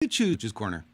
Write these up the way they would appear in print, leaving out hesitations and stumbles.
You choose corner.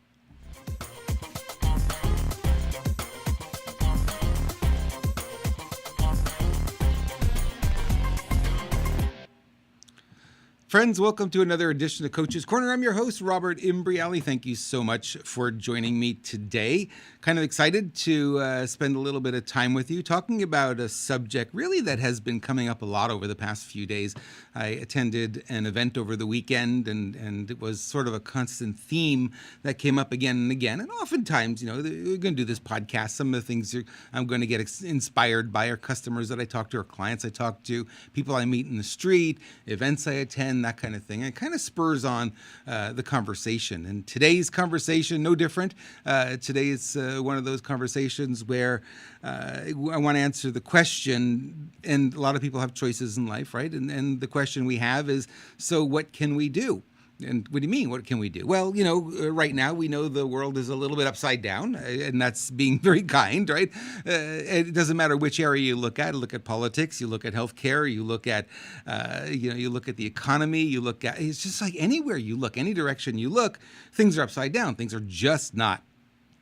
Friends, welcome to another edition of Coach's Corner. I'm your host, Robert Imbriali. Thank you so much for joining me today. Kind of excited to spend a little bit of time with you talking about a subject really that has been coming up a lot over the past few days. I attended an event over the weekend and it was sort of a constant theme that came up again and again. And oftentimes, we're going to do this podcast. Some of the things I'm going to get inspired by are customers that I talk to, or clients I talk to, people I meet in the street, events I attend, that kind of thing. And it kind of spurs on the conversation. And today's conversation, no different. Today is one of those conversations where I want to answer the question, and a lot of people have choices in life, right? And the question we have is, so what can we do? And what do you mean, what can we do? Well, right now we know the world is a little bit upside down, and that's being very kind, right? It doesn't matter which area you look at. Look at politics, you look at healthcare, you look at, you look at the economy, you look at, it's just like anywhere you look, any direction you look, things are upside down. Things are just not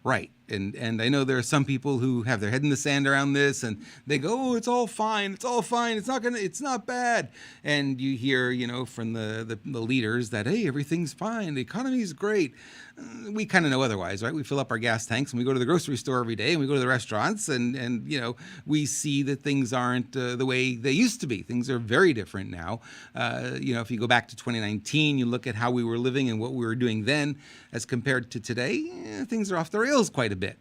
right. And I know there are some people who have their head in the sand around this, and they go, "Oh, it's all fine. It's all fine. It's not bad." And you hear, from the leaders that, hey, everything's fine. The economy's great. We kind of know otherwise, right? We fill up our gas tanks and we go to the grocery store every day, and we go to the restaurants, and we see that things aren't the way they used to be. Things are very different now. If you go back to 2019, you look at how we were living and what we were doing then as compared to today, things are off the rails quite a bit.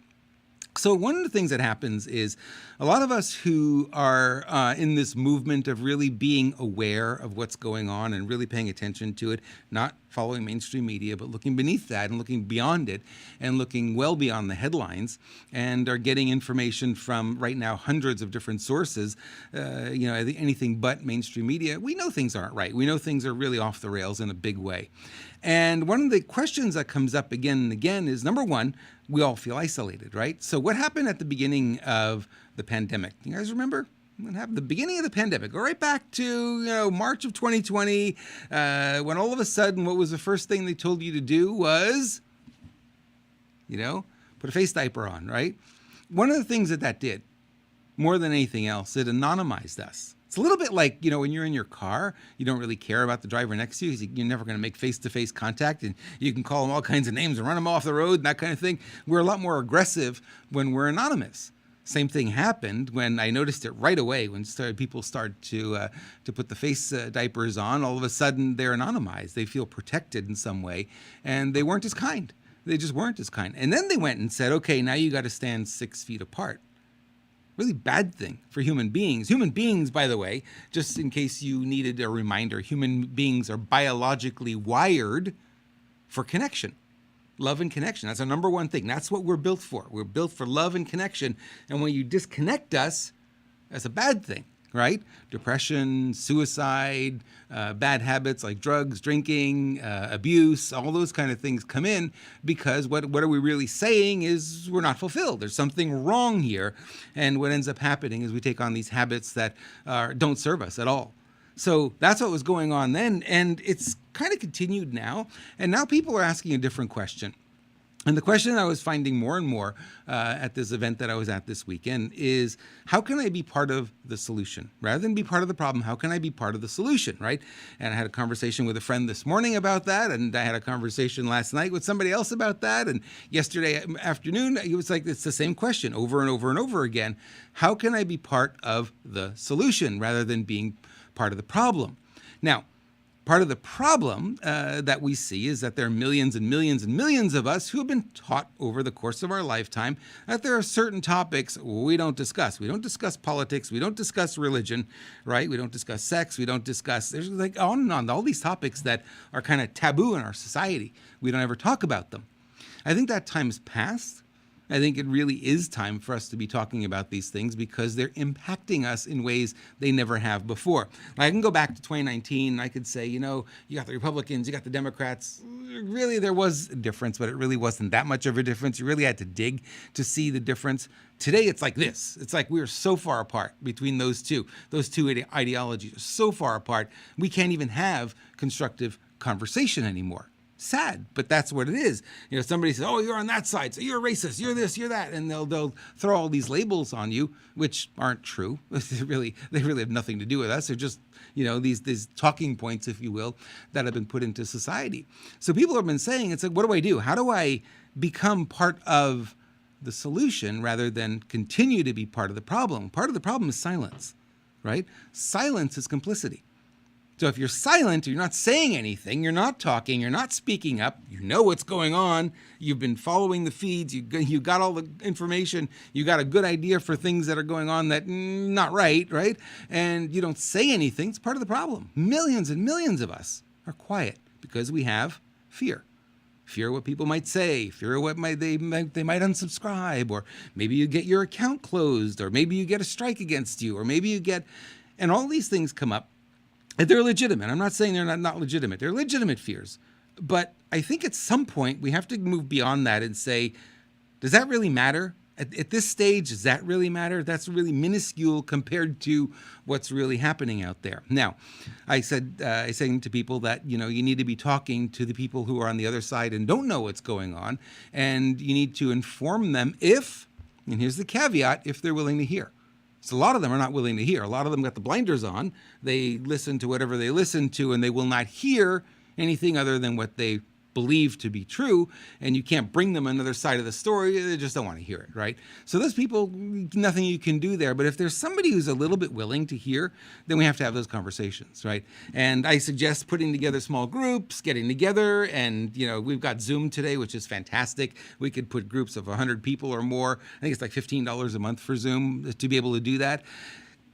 So one of the things that happens is a lot of us who are in this movement of really being aware of what's going on and really paying attention to it, not following mainstream media, but looking beneath that and looking beyond it and looking well beyond the headlines, and are getting information from right now hundreds of different sources, anything but mainstream media. We know things aren't right. We know things are really off the rails in a big way. And one of the questions that comes up again and again is, number one, we all feel isolated, right? So what happened at the beginning of the pandemic? You guys remember? What happened at the beginning of the pandemic? Go right back to March of 2020, when all of a sudden, what was the first thing they told you to do was, put a face diaper on, right? One of the things that did, more than anything else, it anonymized us. It's a little bit like, when you're in your car, you don't really care about the driver next to you because you're never going to make face-to-face contact, and you can call them all kinds of names and run them off the road and that kind of thing. We're a lot more aggressive when we're anonymous. Same thing happened when I noticed it right away when people started to put the face diapers on. All of a sudden, they're anonymized. They feel protected in some way, and they weren't as kind. They just weren't as kind. And then they went and said, okay, now you got to stand 6 feet apart. Really bad thing for human beings. Human beings, by the way, just in case you needed a reminder, human beings are biologically wired for connection. Love and connection. That's our number one thing. That's what we're built for. We're built for love and connection. And when you disconnect us, that's a bad thing, right? Depression, suicide, bad habits like drugs, drinking, abuse, all those kind of things come in because what are we really saying is we're not fulfilled. There's something wrong here. And what ends up happening is we take on these habits that don't serve us at all. So that's what was going on then, and it's kind of continued now. And now people are asking a different question. And the question I was finding more and more at this event that I was at this weekend is, how can I be part of the solution? Rather than be part of the problem, how can I be part of the solution, right? And I had a conversation with a friend this morning about that, and I had a conversation last night with somebody else about that, and yesterday afternoon, it was like it's the same question over and over and over again. How can I be part of the solution rather than being part of the problem? Now, part of the problem that we see is that there are millions and millions and millions of us who have been taught over the course of our lifetime that there are certain topics we don't discuss. We don't discuss politics. We don't discuss religion, right? We don't discuss sex. We don't discuss, there's like on and on, all these topics that are kind of taboo in our society. We don't ever talk about them. I think that time's passed. I think it really is time for us to be talking about these things because they're impacting us in ways they never have before. I can go back to 2019 and I could say, you got the Republicans, you got the Democrats. Really, there was a difference, but it really wasn't that much of a difference. You really had to dig to see the difference. Today, it's like this. It's like we are so far apart between those two. Those two ideologies are so far apart, we can't even have constructive conversation anymore. sad, but that's what it is. Somebody says, "Oh, you're on that side, so you're a racist, you're this, you're that," and they'll throw all these labels on you, which aren't true. They really have nothing to do with us. They're just these talking points, if you will, that have been put into society. So people have been saying, it's like, what do I do? How do I become part of the solution rather than continue to be part of the problem? Part of the problem is silence, right? Silence is complicity. So if you're silent, you're not saying anything, you're not talking, you're not speaking up, you know what's going on, you've been following the feeds, you got all the information, you got a good idea for things that are going on that not right? And you don't say anything, it's part of the problem. Millions and millions of us are quiet because we have fear. Fear of what people might say, fear of what they might unsubscribe, or maybe you get your account closed, or maybe you get a strike against you, or maybe you get, and all these things come up. And they're legitimate. I'm not saying they're not legitimate. They're legitimate fears. But I think at some point we have to move beyond that and say, does that really matter? At this stage, does that really matter? That's really minuscule compared to what's really happening out there. Now, I said to people that, you need to be talking to the people who are on the other side and don't know what's going on. And you need to inform them and here's the caveat, if they're willing to hear. So a lot of them are not willing to hear. A lot of them got the blinders on. They listen to whatever they listen to, and they will not hear anything other than what they believe to be true. And you can't bring them another side of the story. They just don't want to hear it, right? So those people, nothing you can do there. But if there's somebody who's a little bit willing to hear, then we have to have those conversations, right? And I suggest putting together small groups, getting together, and we've got Zoom today, which is fantastic. We could put groups of 100 people or more. I think it's like $15 a month for Zoom to be able to do that.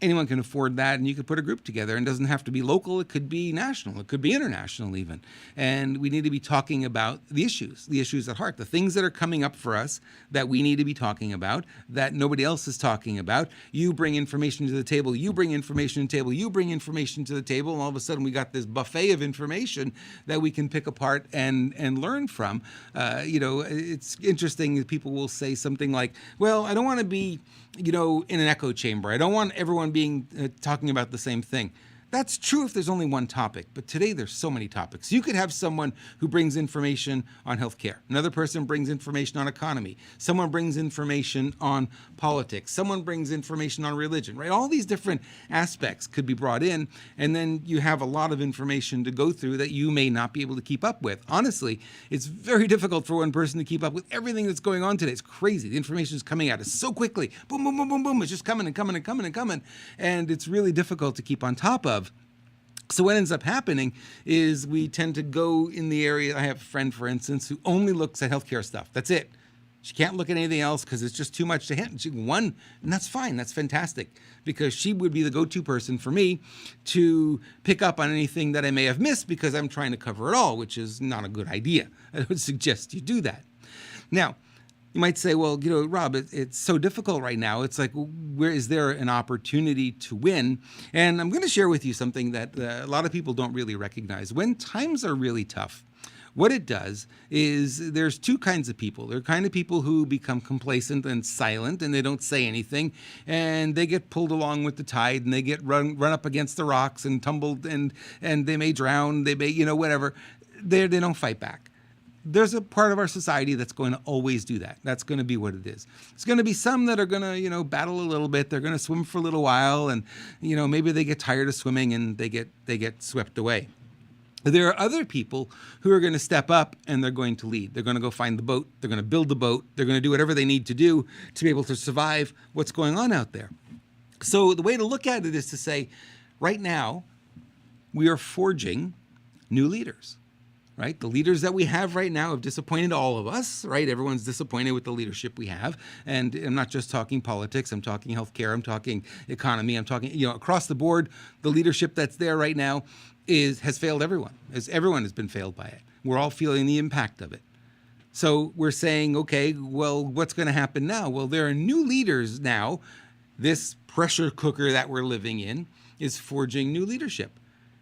Anyone can afford that, and you could put a group together. And it doesn't have to be local. It could be national. It could be international even. And we need to be talking about the issues at heart, the things that are coming up for us that we need to be talking about, that nobody else is talking about. You bring information to the table. You bring information to the table. You bring information to the table. And all of a sudden, we got this buffet of information that we can pick apart and learn from. It's interesting that people will say something like, well, I don't want to be in an echo chamber. I don't want everyone being talking about the same thing. That's true if there's only one topic, but today there's so many topics. You could have someone who brings information on healthcare. Another person brings information on economy. Someone brings information on politics. Someone brings information on religion, right? All these different aspects could be brought in, and then you have a lot of information to go through that you may not be able to keep up with. Honestly, it's very difficult for one person to keep up with everything that's going on today. It's crazy. The information is coming at us so quickly. Boom, boom, boom, boom, boom. It's just coming and coming and coming and coming. And it's really difficult to keep on top of. So what ends up happening is we tend to go in the area. I have a friend, for instance, who only looks at healthcare stuff. That's it. She can't look at anything else because it's just too much to handle. And that's fine. That's fantastic, because she would be the go-to person for me to pick up on anything that I may have missed, because I'm trying to cover it all, which is not a good idea. I would suggest you do that. Now, you might say, well, Rob, it's so difficult right now. It's like, where is there an opportunity to win? And I'm going to share with you something that a lot of people don't really recognize. When times are really tough, what it does is there's two kinds of people. There are kind of people who become complacent and silent, and they don't say anything, and they get pulled along with the tide, and they get run up against the rocks and tumbled, and they may drown, they may, whatever. They don't fight back. There's a part of our society that's going to always do that. That's going to be what it is. It's going to be some that are going to, battle a little bit. They're going to swim for a little while, and, maybe they get tired of swimming and they get swept away. There are other people who are going to step up, and they're going to lead. They're going to go find the boat. They're going to build the boat. They're going to do whatever they need to do to be able to survive what's going on out there. So the way to look at it is to say, right now, we are forging new leaders. Right? The leaders that we have right now have disappointed all of us, right? Everyone's disappointed with the leadership we have. And I'm not just talking politics. I'm talking healthcare. I'm talking economy. I'm talking, across the board, the leadership that's there right now has failed everyone. Everyone has been failed by it. We're all feeling the impact of it. So we're saying, okay, well, what's going to happen now? Well, there are new leaders now. This pressure cooker that we're living in is forging new leadership.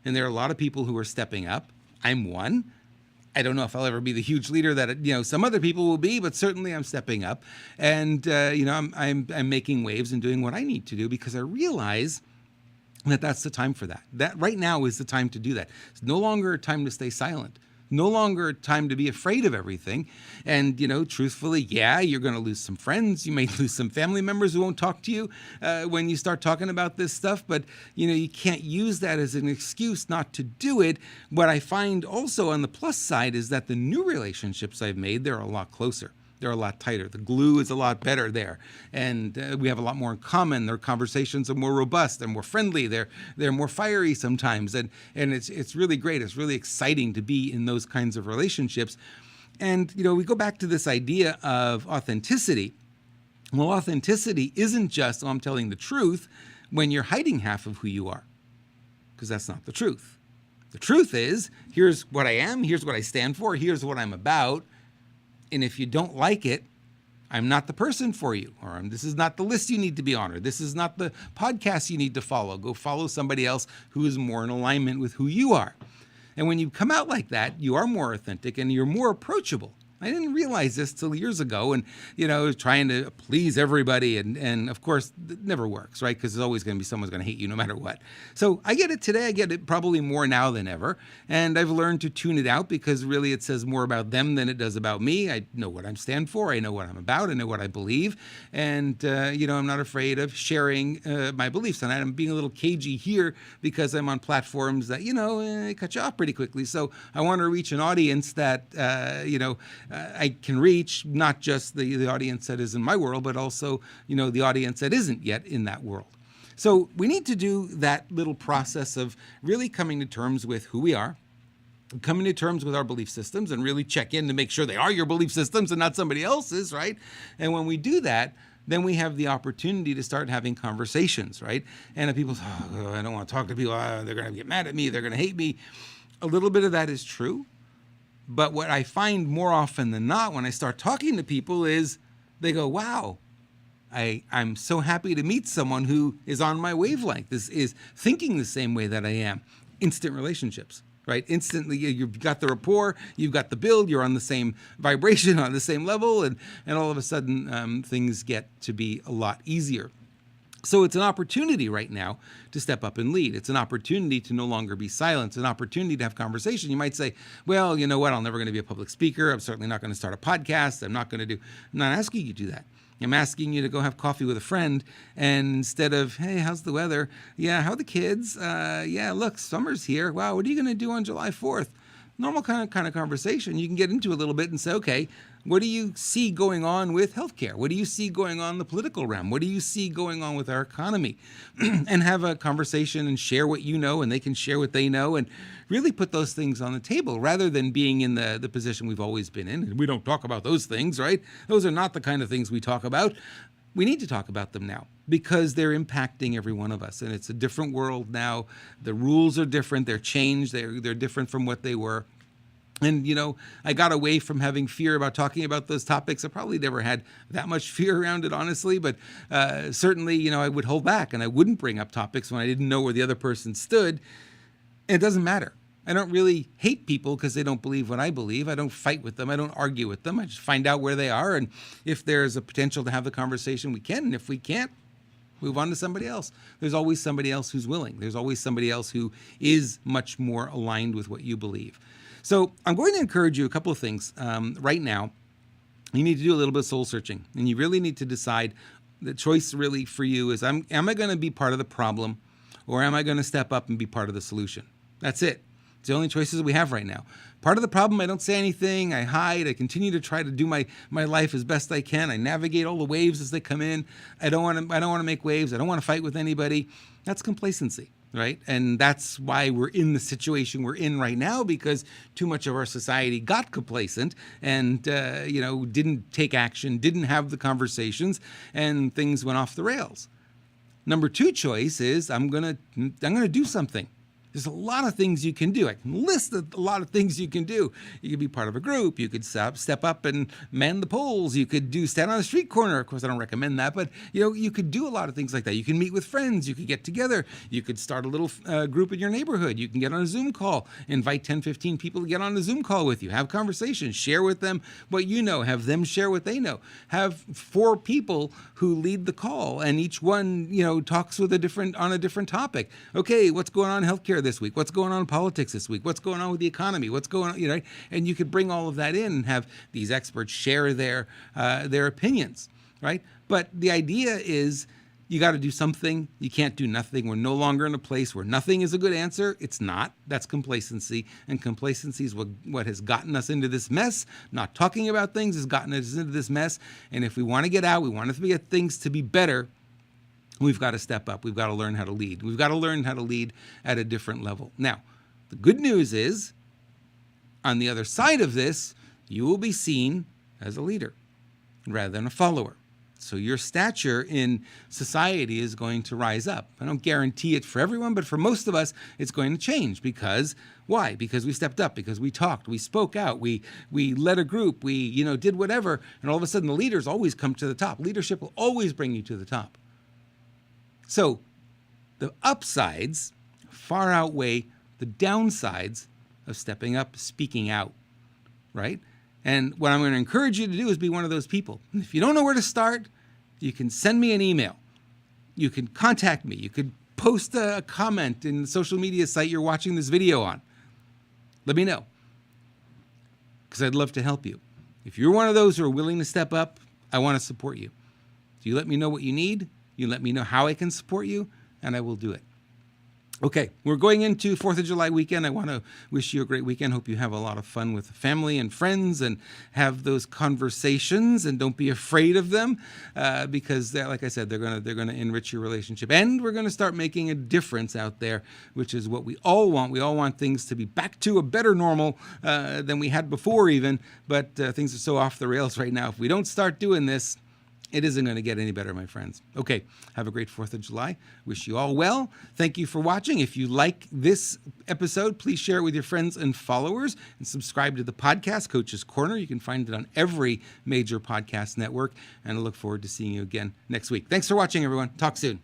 And there are a lot of people who are stepping up. I'm one. I don't know if I'll ever be the huge leader that some other people will be, but certainly I'm stepping up, and I'm making waves and doing what I need to do, because I realize that that's the time for that. That right now is the time to do that. It's no longer a time to stay silent. No longer time to be afraid of everything. And, truthfully, yeah, you're going to lose some friends. You may lose some family members who won't talk to you when you start talking about this stuff. But, you can't use that as an excuse not to do it. What I find also on the plus side is that the new relationships I've made, they're a lot closer. They're a lot tighter. The glue is a lot better there. And we have a lot more in common. Their conversations are more robust. They're more friendly. They're more fiery sometimes. And it's really great. It's really exciting to be in those kinds of relationships. And, we go back to this idea of authenticity. Well, authenticity isn't just, I'm telling the truth when you're hiding half of who you are, because that's not the truth. The truth is, here's what I am. Here's what I stand for. Here's what I'm about. And if you don't like it, I'm not the person for you, or this is not the list you need to be on, or this is not the podcast you need to follow. Go follow somebody else who is more in alignment with who you are. And when you come out like that, you are more authentic and you're more approachable. I didn't realize this till years ago, and trying to please everybody, and of course it never works, right? Because there's always going to be someone's going to hate you no matter what. So I get it today. I get it probably more now than ever, and I've learned to tune it out because really it says more about them than it does about me. I know what I stand for. I know what I'm about. I know what I believe, and I'm not afraid of sharing my beliefs. And I'm being a little cagey here because I'm on platforms that cut you off pretty quickly. So I want to reach an audience that I can reach, not just the audience that is in my world, but also, the audience that isn't yet in that world. So we need to do that little process of really coming to terms with who we are, coming to terms with our belief systems, and really check in to make sure they are your belief systems and not somebody else's, right? And when we do that, then we have the opportunity to start having conversations, right? And if people say, I don't want to talk to people, they're going to get mad at me, they're going to hate me. A little bit of that is true. But what I find more often than not when I start talking to people is they go, wow, I'm so happy to meet someone who is on my wavelength, is thinking the same way that I am. Instant relationships, right? Instantly, you've got the rapport, you've got the build, you're on the same vibration, on the same level, and all of a sudden things get to be a lot easier. So it's an opportunity right now to step up and lead. It's an opportunity to no longer be silent. It's an opportunity to have conversation. You might say, well, you know what? I'm never going to be a public speaker. I'm certainly not going to start a podcast. I'm not asking you to do that. I'm asking you to go have coffee with a friend, and instead of, hey, how's the weather? Yeah, how are the kids? Yeah, look, summer's here. Wow, what are you going to do on July 4th? Normal kind of conversation. You can get into a little bit and say, okay, what do you see going on with healthcare? What do you see going on in the political realm? What do you see going on with our economy? And have a conversation and share what you know, and they can share what they know, and really put those things on the table rather than being in the position we've always been in. We don't talk about those things, right? Those are not the kind of things we talk about. We need to talk about them now because they're impacting every one of us, and it's a different world now. The rules are different. They're changed. They're different from what they were. And, I got away from having fear about talking about those topics. I probably never had that much fear around it, honestly, but certainly, I would hold back and I wouldn't bring up topics when I didn't know where the other person stood. And it doesn't matter. I don't really hate people because they don't believe what I believe. I don't fight with them. I don't argue with them. I just find out where they are. And if there's a potential to have the conversation, we can. And if we can't, move on to somebody else. There's always somebody else who's willing. There's always somebody else who is much more aligned with what you believe. So I'm going to encourage you a couple of things right now. You need to do a little bit of soul searching, and you really need to decide. The choice really for you is, am I going to be part of the problem, or am I going to step up and be part of the solution? That's it. It's the only choices we have right now. Part of the problem, I don't say anything. I hide. I continue to try to do my life as best I can. I navigate all the waves as they come in. I don't want to make waves. I don't want to fight with anybody. That's complacency, right? And that's why we're in the situation we're in right now, because too much of our society got complacent and didn't take action, didn't have the conversations, and things went off the rails. Number two choice is I'm gonna do something. There's a lot of things you can do. I can list a lot of things you can do. You could be part of a group. You could step up and man the polls. You could stand on a street corner. Of course, I don't recommend that, but you could do a lot of things like that. You can meet with friends. You could get together. You could start a little group in your neighborhood. You can get on a Zoom call, invite 10, 15 people to get on a Zoom call with you, have conversations, share with them what you know, have them share what they know. Have 4 people who lead the call, and each one, talks with on a different topic. Okay, what's going on in healthcare this week? What's going on in politics this week? What's going on with the economy? What's going on, right? And you could bring all of that in and have these experts share their opinions, right? But the idea is you got to do something. You can't do nothing. We're no longer in a place where nothing is a good answer. It's not. That's complacency. And complacency is what has gotten us into this mess. Not talking about things has gotten us into this mess. And if we want to get out, we want to get things to be better, we've got to step up. We've got to learn how to lead. We've got to learn how to lead at a different level. Now, the good news is, on the other side of this, you will be seen as a leader rather than a follower. So your stature in society is going to rise up. I don't guarantee it for everyone, but for most of us, it's going to change. Because why? Because we stepped up, because we talked, we spoke out, we led a group, we did whatever, and all of a sudden the leaders always come to the top. Leadership will always bring you to the top. So the upsides far outweigh the downsides of stepping up, speaking out, right? And what I'm going to encourage you to do is be one of those people. If you don't know where to start, you can send me an email. You can contact me. You could post a comment in the social media site you're watching this video on. Let me know, because I'd love to help you. If you're one of those who are willing to step up, I want to support you. So you let me know what you need. You let me know how I can support you, and I will do it. Okay, we're going into 4th of July weekend. I want to wish you a great weekend. Hope you have a lot of fun with family and friends and have those conversations, and don't be afraid of them because, like I said, they're gonna enrich your relationship, and we're going to start making a difference out there, which is what we all want. We all want things to be back to a better normal than we had before even, but things are so off the rails right now. If we don't start doing this, it isn't going to get any better, my friends. Okay, have a great 4th of July. Wish you all well. Thank you for watching. If you like this episode, please share it with your friends and followers, and subscribe to the podcast, Coach's Corner. You can find it on every major podcast network, and I look forward to seeing you again next week. Thanks for watching, everyone. Talk soon.